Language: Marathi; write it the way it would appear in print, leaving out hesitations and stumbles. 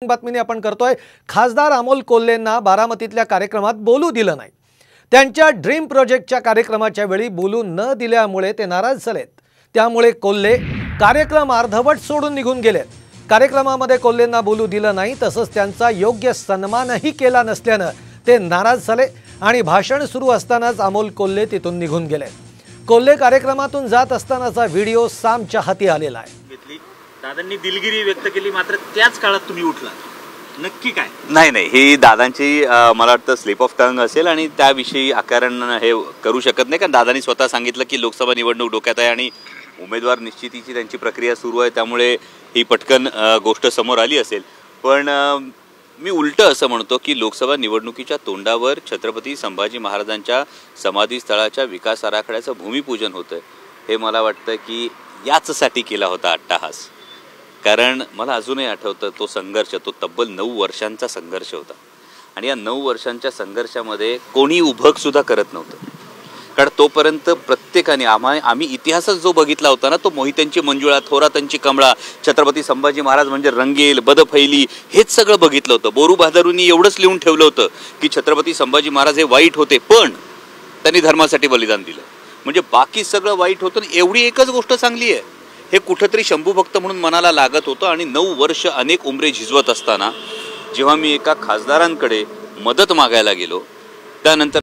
बातमीने आपण करतोय। खासदार अमोल कोल्हेंना बारामतीतल्या कार्यक्रमात बोलू दिलं नाही। त्यांच्या ड्रीम प्रोजेक्टच्या कार्यक्रमाच्या वेळी बोलू न दिल्यामुळे ते नाराज झालेत। त्यामुळे कोल्हे कार्यक्रम अर्धवट सोडून निघून गेलेत। कार्यक्रमामध्ये कोल्हेंना बोलू दिलं नाही, तसंच त्यांचा योग्य सन्मानही केला नसल्याने ते नाराज झाले आणि भाषण सुरू असतानाच अमोल कोल्हे तिथून निघून गेले। कोल्हे कार्यक्रमातून जात असतानाचा व्हिडिओ सामच्या हाती आलेला आहे। दादांनी दिलगिरी व्यक्त केली, मात्र त्याच काळात तुम्ही उठला, नक्की काय? नाही, ही दादांची मला वाटतं स्लिप ऑफ टंग असेल आणि त्याविषयी आकारण हे करू शकत नाही, कारण दादांनी स्वतः सांगितलं की लोकसभा निवडणूक डोक्यात आहे आणि उमेदवार निश्चितीची त्यांची प्रक्रिया सुरू आहे, त्यामुळे ही पटकन गोष्ट समोर आली असेल। पण मी उलटं असं म्हणतो की लोकसभा निवडणुकीच्या तोंडावर छत्रपती संभाजी महाराजांच्या समाधीस्थळाच्या विकास आराखड्याचं भूमिपूजन होतं, हे मला वाटतं की याचसाठी केला होता अट्टाहास। कारण मला अजूनही आठवतं तो संघर्ष, तो तब्बल 9 वर्षांचा संघर्ष होता आणि या 9 वर्षांच्या संघर्षामध्ये कोणी उभक सुद्धा करत नव्हतं, कारण तोपर्यंत प्रत्येकाने आम्ही इतिहासच जो बघितला होता ना, तो मोहित्यांची मंजुळा, थोरातांची कमळा, छत्रपती संभाजी महाराज म्हणजे रंगेल बदफैली, हेच सगळं बघितलं होतं। बोरू बहादूरांनी एवढंच लिहून ठेवलं होतं की छत्रपती संभाजी महाराज हे वाईट होते, पण त्यांनी धर्मासाठी बलिदान दिलं, म्हणजे बाकी सगळं वाईट होतं आणि एवढी एकच गोष्ट चांगली आहे, हे कुठेतरी शंभू भक्त म्हणून मनाला लागत होतं। आणि 9 वर्ष अनेक उमरे झिजवत असताना जेव्हा मी एका खासदारांकडे मदत मागायला गेलो, त्यानंतर